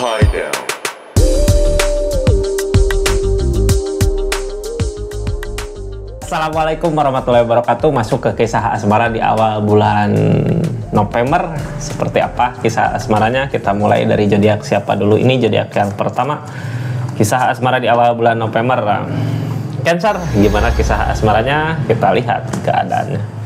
Hideout. Assalamualaikum warahmatullahi wabarakatuh. Masuk ke kisah asmara di awal bulan November. Seperti apa kisah asmaranya? Kita mulai dari zodiak siapa dulu? Ini zodiak yang pertama. Kisah asmara di awal bulan November. Cancer, gimana kisah asmaranya? Kita lihat keadaannya.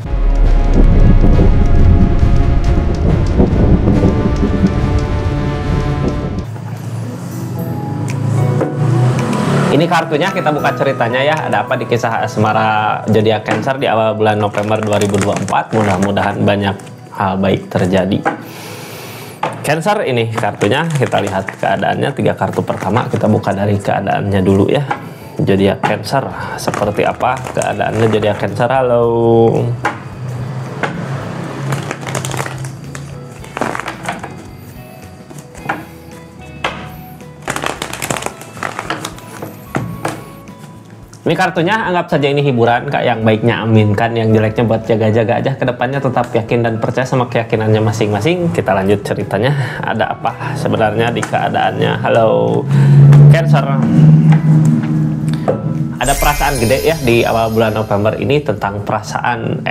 Ini kartunya, kita buka ceritanya ya. Ada apa di kisah asmara zodiak Cancer di awal bulan November 2024? Mudah-mudahan banyak hal baik terjadi. Cancer, ini kartunya, kita lihat keadaannya. 3 kartu pertama kita buka dari keadaannya dulu ya. Zodiak Cancer, seperti apa keadaannya zodiak Cancer? Halo. Ini kartunya, anggap saja ini hiburan, Kak. Yang baiknya aminkan, yang jeleknya buat jaga-jaga aja. Kedepannya tetap yakin dan percaya sama keyakinannya masing-masing. Kita lanjut ceritanya. Ada apa sebenarnya di keadaannya? Halo Cancer. Ada perasaan gede ya di awal bulan November ini tentang perasaan,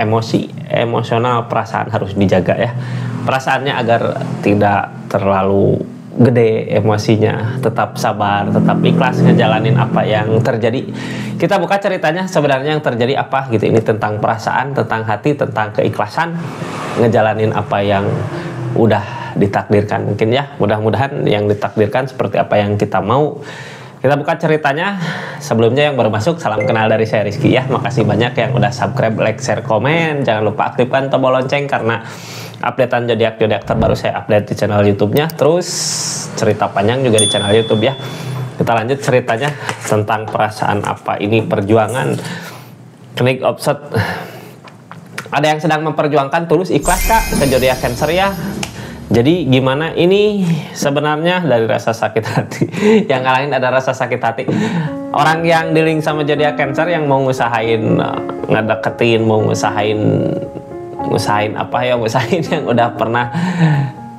emosional, perasaan harus dijaga ya. Perasaannya agar tidak terlalu gede emosinya, tetap sabar, tetap ikhlas ngejalanin apa yang terjadi. Kita buka ceritanya, sebenarnya yang terjadi apa gitu. Ini tentang perasaan, tentang hati, tentang keikhlasan ngejalanin apa yang udah ditakdirkan. Mungkin ya, mudah-mudahan yang ditakdirkan seperti apa yang kita mau. Kita buka ceritanya. Sebelumnya yang baru masuk, salam kenal dari saya Rizky ya. Makasih banyak yang udah subscribe, like, share, komen. Jangan lupa aktifkan tombol lonceng karena updatean zodiak terbaru saya update di channel YouTube-nya. Terus cerita panjang juga di channel YouTube ya. Kita lanjut ceritanya tentang perasaan apa ini, perjuangan. Knight of Swords. Ada yang sedang memperjuangkan tulus ikhlas Kak ke zodiak Cancer ya. Jadi gimana ini sebenarnya dari rasa sakit hati. Yang ngalahin ada rasa sakit hati. Orang yang dealing sama zodiak Cancer yang mau ngusahain ngedeketin, mau ngusahain apa ya, ngusahain yang udah pernah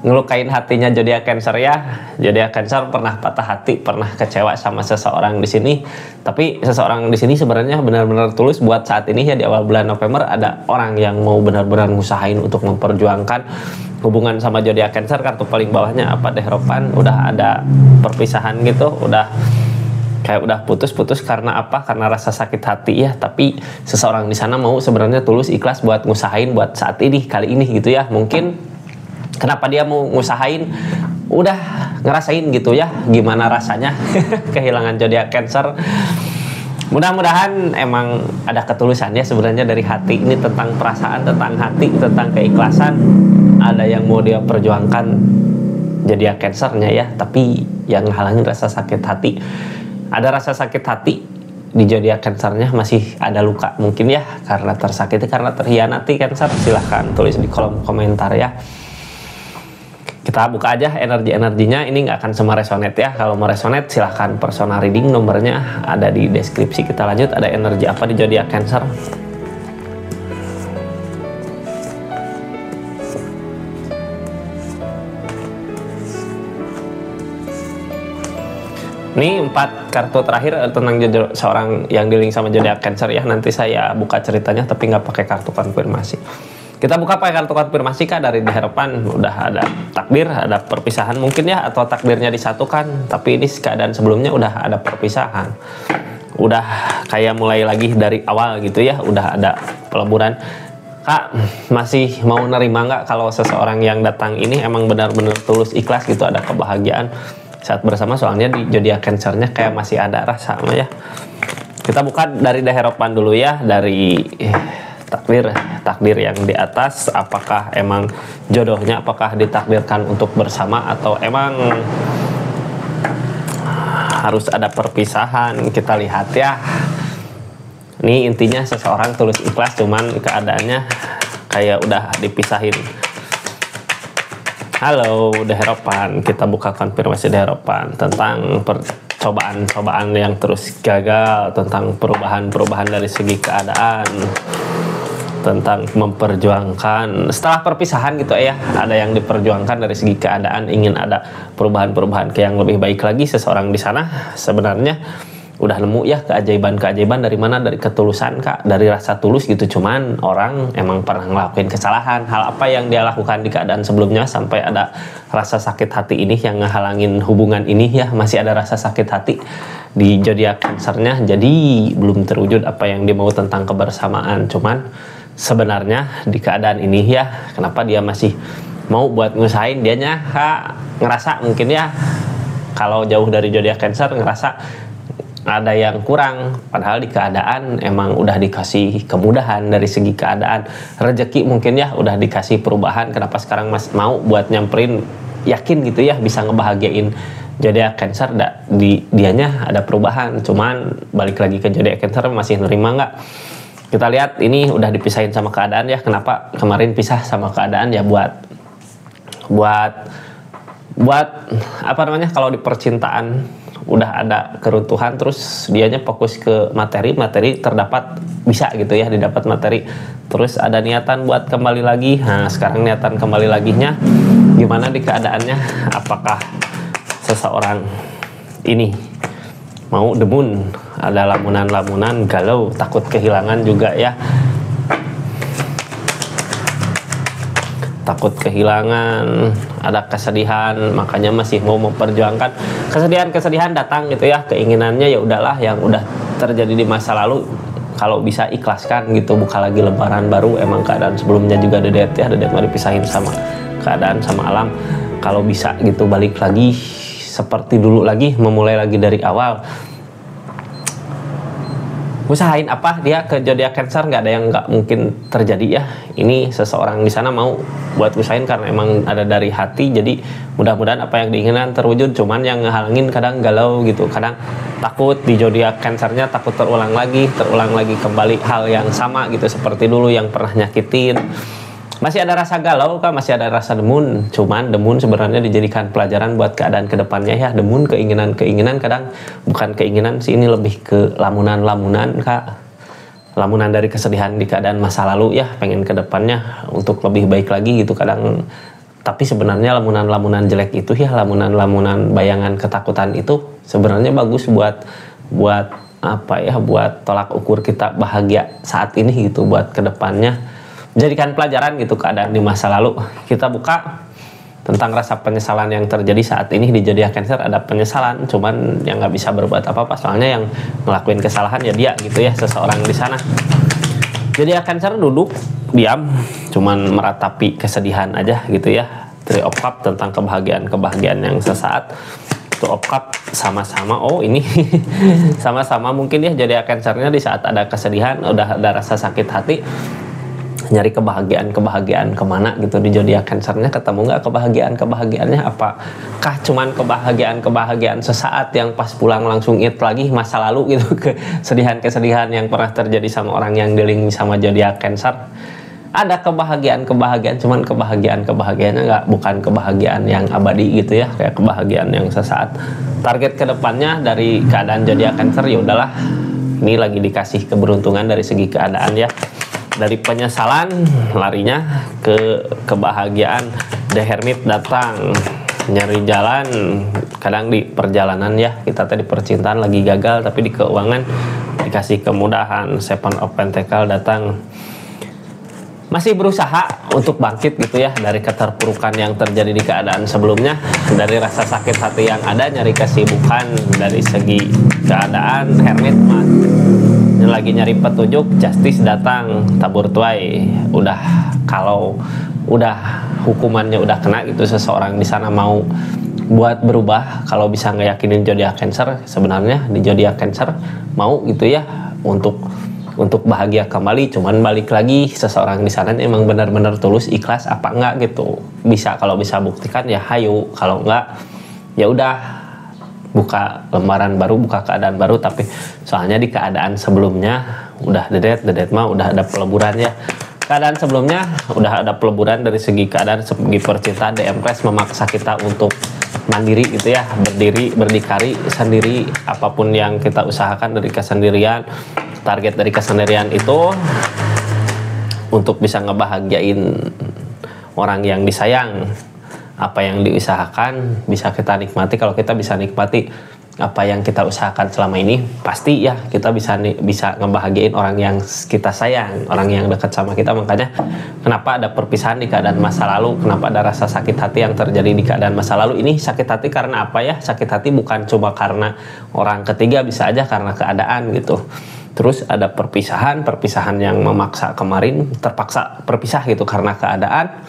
ngelukain hatinya zodiak Cancer ya. Zodiak Cancer pernah patah hati, pernah kecewa sama seseorang di sini. Tapi seseorang di sini sebenarnya benar-benar tulus buat saat ini ya. Di awal bulan November ada orang yang mau benar-benar ngusahain untuk memperjuangkan hubungan sama zodiak Cancer. Kartu paling bawahnya apa, Dehropan. Udah ada perpisahan gitu, udah kayak udah putus karena apa? Karena rasa sakit hati ya. Tapi seseorang di sana mau sebenarnya tulus ikhlas buat ngusahain buat saat ini, kali ini gitu ya. Mungkin kenapa dia mau ngusahain, udah ngerasain gitu ya gimana rasanya kehilangan zodiak Cancer. Mudah-mudahan emang ada ketulusan ya sebenarnya dari hati. Ini tentang perasaan, tentang hati, tentang keikhlasan. Ada yang mau dia perjuangkan zodiak Cancernya ya, tapi yang halangin rasa sakit hati. Ada rasa sakit hati di zodiak Cancernya, masih ada luka mungkin ya, karena tersakiti, karena terhianati Cancer. Silahkan tulis di kolom komentar ya. Kita buka aja energi-energinya. Ini nggak akan semua resonate ya. Kalau mau resonate silahkan personal reading, nomornya ada di deskripsi. Kita lanjut. Ada energi apa di zodiak Cancer? Ini 4 kartu terakhir tentang seorang yang dealing sama zodiak Cancer ya. Nanti saya buka ceritanya tapi nggak pakai kartu konfirmasi. Kita buka pakai kartu konfirmasi Kak dari Dehropan. Udah ada takdir, ada perpisahan mungkin ya, atau takdirnya disatukan. Tapi ini keadaan sebelumnya udah ada perpisahan. Udah kayak mulai lagi dari awal gitu ya. Udah ada peleburan. Kak, masih mau nerima nggak kalau seseorang yang datang ini emang benar-benar tulus ikhlas gitu, ada kebahagiaan saat bersama? Soalnya di zodiak Cancernya kayak masih ada rasa ya. Kita buka dari Dehropan dulu ya, dari takdir yang di atas. Apakah emang jodohnya, apakah ditakdirkan untuk bersama atau emang harus ada perpisahan? Kita lihat ya. Ini intinya seseorang tulus ikhlas, cuman keadaannya kayak udah dipisahin. Halo Dehropan, kita buka konfirmasi Dehropan tentang cobaan-cobaan yang terus gagal, tentang perubahan-perubahan dari segi keadaan. tentang memperjuangkan setelah perpisahan gitu ya, ada yang diperjuangkan dari segi keadaan, ingin ada perubahan-perubahan ke yang lebih baik lagi. Seseorang di sana sebenarnya udah nemu ya keajaiban-keajaiban. Dari mana? Dari ketulusan Kak, dari rasa tulus gitu. Cuman orang emang pernah ngelakuin kesalahan. Hal apa yang dia lakukan di keadaan sebelumnya sampai ada rasa sakit hati ini yang ngehalangin hubungan ini ya, masih ada rasa sakit hati di zodiak Cancernya. Jadi belum terwujud apa yang dia mau tentang kebersamaan. Cuman sebenarnya di keadaan ini ya, kenapa dia masih mau buat ngusahain, dianya Kak ngerasa mungkin ya, kalau jauh dari zodiak Cancer ngerasa ada yang kurang, padahal di keadaan emang udah dikasih kemudahan dari segi keadaan, rezeki mungkin ya udah dikasih perubahan. Kenapa sekarang masih mau buat nyamperin, yakin gitu ya bisa ngebahagiain zodiak Cancer? Dianya ada perubahan, cuman balik lagi ke zodiak Cancer masih nerima nggak? Kita lihat ini udah dipisahin sama keadaan ya. Kenapa kemarin pisah sama keadaan ya? Buat apa namanya, kalau di percintaan udah ada keruntuhan, terus dianya fokus ke materi terdapat bisa gitu ya, didapat materi, terus ada niatan buat kembali lagi. Nah sekarang niatan kembali laginya gimana di keadaannya? Apakah seseorang ini mau demun, ada lamunan-lamunan, galau, takut kehilangan juga ya, takut kehilangan, ada kesedihan, makanya masih mau memperjuangkan. Kesedihan datang gitu ya, keinginannya ya udahlah yang udah terjadi di masa lalu, kalau bisa ikhlaskan gitu, buka lagi lembaran baru. Emang keadaan sebelumnya juga Dedet ya, Dedet mau dipisahin sama keadaan sama alam. Kalau bisa gitu balik lagi seperti dulu lagi, memulai lagi dari awal. Usahain apa dia ke zodiak Cancer, nggak ada yang nggak mungkin terjadi ya. Ini seseorang di sana mau buat usahain karena emang ada dari hati, jadi mudah-mudahan apa yang diinginkan terwujud. Cuman yang ngehalangin kadang galau gitu, kadang takut di zodiak Cancernya, takut terulang lagi kembali hal yang sama gitu seperti dulu yang pernah nyakitin. Masih ada rasa galau Kak, masih ada rasa demun. Cuman demun sebenarnya dijadikan pelajaran buat keadaan kedepannya ya. Demun keinginan kadang bukan keinginan sih, ini lebih ke lamunan Kak. Lamunan dari kesedihan di keadaan masa lalu ya, pengen kedepannya untuk lebih baik lagi gitu kadang. Tapi sebenarnya lamunan jelek itu ya, lamunan bayangan ketakutan itu sebenarnya bagus buat apa ya, buat tolak ukur kita bahagia saat ini gitu, buat kedepannya jadikan pelajaran gitu keadaan di masa lalu. Kita buka tentang rasa penyesalan yang terjadi saat ini di zodiak Cancer. Ada penyesalan, cuman yang nggak bisa berbuat apa-apa, soalnya yang ngelakuin kesalahan ya dia gitu ya, seseorang di sana. Zodiak Cancer duduk diam, cuman meratapi kesedihan aja gitu ya. Three of Cups tentang kebahagiaan yang sesaat. Two of Cups sama-sama, oh ini sama-sama mungkin ya zodiak Cancernya di saat ada kesedihan, udah ada rasa sakit hati, nyari kebahagiaan kemana gitu di zodiak Cancernya. Ketemu nggak kebahagiaannya? Apakah cuman kebahagiaan sesaat yang pas pulang langsung it lagi masa lalu gitu, kesedihan yang pernah terjadi sama orang yang dealing sama zodiak Cancer? Ada kebahagiaan, cuman kebahagiaannya bukan kebahagiaan yang abadi gitu ya, kayak kebahagiaan yang sesaat. Target kedepannya dari keadaan zodiak Cancer ya udahlah, ini lagi dikasih keberuntungan dari segi keadaan ya. Dari penyesalan larinya ke kebahagiaan. The Hermit datang, nyari jalan, kadang di perjalanan ya, kita tadi percintaan lagi gagal, tapi di keuangan dikasih kemudahan. Seven of Pentacle datang, masih berusaha untuk bangkit gitu ya dari keterpurukan yang terjadi di keadaan sebelumnya, dari rasa sakit hati yang ada, nyari kesibukan dari segi keadaan. Hermit lagi nyari petunjuk. Justice datang, tabur tuai, kalau udah hukumannya udah kena gitu, seseorang di sana mau buat berubah. Kalau bisa ngeyakinin zodiak Cancer, sebenarnya di zodiak Cancer mau gitu ya untuk bahagia kembali. Cuman balik lagi, seseorang di sana emang benar-benar tulus, ikhlas apa enggak gitu. Kalau bisa buktikan ya hayu, kalau enggak ya udah buka lembaran baru, buka keadaan baru. Tapi soalnya di keadaan sebelumnya udah Dedet mah udah ada peleburan ya. Keadaan sebelumnya udah ada peleburan dari segi keadaan, segi percintaan. The Empress memaksa kita untuk mandiri gitu ya, berdikari sendiri. Apapun yang kita usahakan dari kesendirian, target dari kesendirian itu untuk bisa ngebahagiain orang yang disayang. Apa yang diusahakan bisa kita nikmati. Kalau kita bisa nikmati apa yang kita usahakan selama ini, pasti ya kita bisa ngebahagiain orang yang kita sayang, orang yang dekat sama kita. Makanya kenapa ada perpisahan di keadaan masa lalu, kenapa ada rasa sakit hati yang terjadi di keadaan masa lalu. Ini sakit hati karena apa ya? Sakit hati bukan cuma karena orang ketiga, bisa aja karena keadaan gitu. Terus ada perpisahan yang memaksa, kemarin terpaksa berpisah gitu karena keadaan.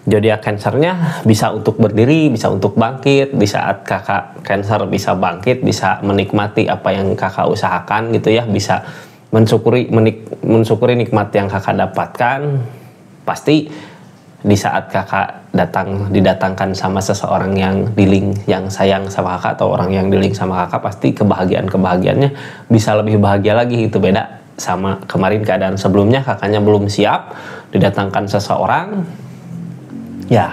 Zodiak Cancernya bisa untuk berdiri, bisa untuk bangkit. Di saat kakak Cancer bisa bangkit, bisa menikmati apa yang kakak usahakan gitu ya, bisa mensyukuri nikmat yang kakak dapatkan. Pasti di saat kakak didatangkan sama seseorang yang yang sayang sama kakak, atau orang yang link sama kakak, pasti kebahagiaannya bisa lebih bahagia lagi. Itu beda sama kemarin keadaan sebelumnya, kakaknya belum siap, didatangkan seseorang ya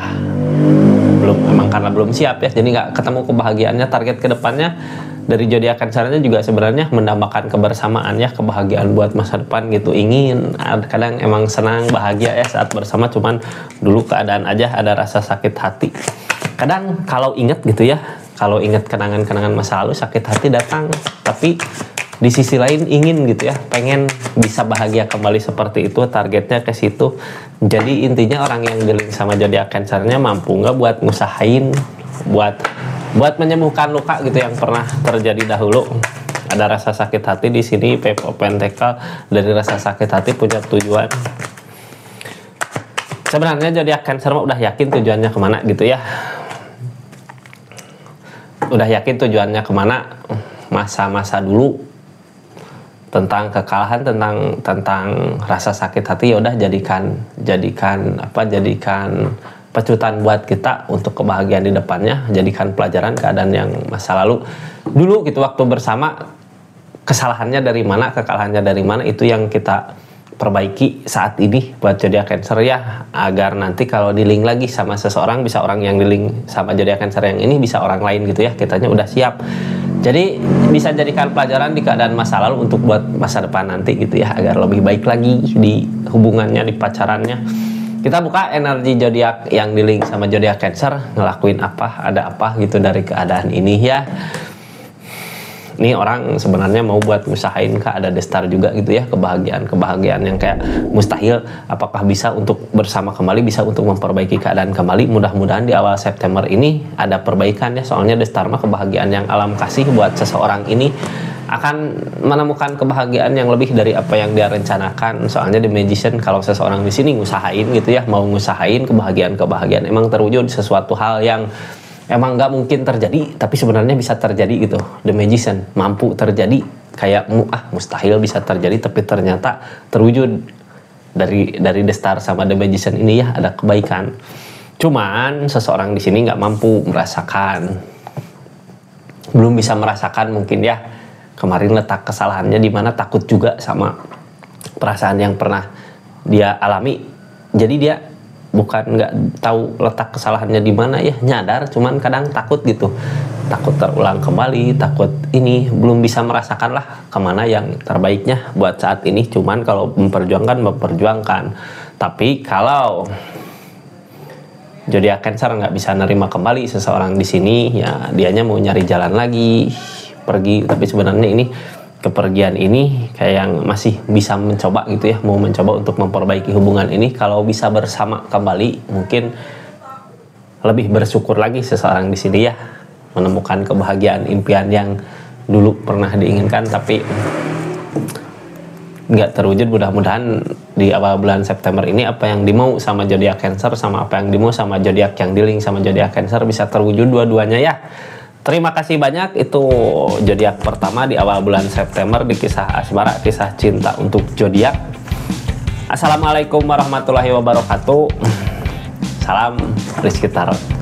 emang karena belum siap ya, jadi nggak ketemu kebahagiaannya. Target kedepannya dari zodiak Cancernya juga sebenarnya mendambakan kebersamaan ya, kebahagiaan buat masa depan gitu. Kadang emang senang bahagia ya saat bersama, cuman dulu keadaan aja ada rasa sakit hati. Kadang kalau inget gitu ya, kalau inget kenangan-kenangan masa lalu, sakit hati datang. Tapi di sisi lain ingin gitu ya, pengen bisa bahagia kembali seperti itu, targetnya ke situ. Jadi intinya orang yang dealing sama zodiak Cancernya mampu nggak buat ngusahain, buat menyembuhkan luka gitu yang pernah terjadi dahulu. Ada rasa sakit hati di sini. Page of Pentacle dari rasa sakit hati punya tujuan. Sebenarnya zodiak Cancer mah udah yakin tujuannya kemana gitu ya. Udah yakin tujuannya kemana. Masa-masa dulu tentang kekalahan, tentang rasa sakit hati, ya udah jadikan pecutan buat kita untuk kebahagiaan di depannya. Jadikan pelajaran keadaan yang masa lalu dulu gitu, waktu bersama, kesalahannya dari mana, kekalahannya dari mana, itu yang kita perbaiki saat ini buat zodiak Cancer ya, agar nanti kalau di-link lagi sama seseorang, bisa orang yang di-link sama zodiak Cancer yang ini bisa orang lain gitu ya, kitanya udah siap. Jadi bisa jadikan pelajaran di keadaan masa lalu untuk buat masa depan nanti gitu ya, agar lebih baik lagi di hubungannya, di pacarannya. Kita buka energi zodiak yang di-link sama zodiak Cancer, ngelakuin apa, ada apa gitu dari keadaan ini ya. Ini orang sebenarnya mau buat usahain ada destar juga gitu ya, kebahagiaan yang kayak mustahil, apakah bisa untuk bersama kembali, bisa untuk memperbaiki keadaan kembali. Mudah-mudahan di awal September ini ada perbaikan ya, soalnya destar mah kebahagiaan yang alam kasih buat seseorang ini akan menemukan kebahagiaan yang lebih dari apa yang dia rencanakan. Soalnya di Magician, kalau seseorang di sini ngusahain gitu ya, mau ngusahain kebahagiaan emang terwujud sesuatu hal yang emang nggak mungkin terjadi, tapi sebenarnya bisa terjadi gitu. The Magician mampu terjadi, kayak mustahil bisa terjadi, tapi ternyata terwujud. Dari The Star sama The Magician ini ya ada kebaikan. Cuman seseorang di sini nggak mampu merasakan, belum bisa merasakan mungkin ya. Kemarin letak kesalahannya di mana, takut juga sama perasaan yang pernah dia alami. Jadi dia bukan nggak tahu letak kesalahannya di mana ya, nyadar, cuman kadang takut gitu, takut terulang kembali, takut ini, belum bisa merasakan lah kemana yang terbaiknya buat saat ini. Cuman kalau memperjuangkan. Tapi kalau zodiak Cancer nggak bisa nerima kembali seseorang di sini ya, dianya mau nyari jalan lagi, pergi. Tapi sebenarnya ini kepergian ini kayak yang masih bisa mencoba gitu ya, mau mencoba untuk memperbaiki hubungan ini. Kalau bisa bersama kembali, mungkin lebih bersyukur lagi seseorang di sini ya, menemukan kebahagiaan impian yang dulu pernah diinginkan tapi nggak terwujud. Mudah-mudahan di awal bulan September ini apa yang dimau sama zodiak Cancer sama apa yang dimau sama zodiak yang di-link sama zodiak Cancer bisa terwujud dua-duanya ya. Terima kasih banyak. Itu zodiak pertama di awal bulan September di kisah asmara, kisah cinta untuk zodiak. Assalamualaikum warahmatullahi wabarakatuh. Salam Rizky Tarot.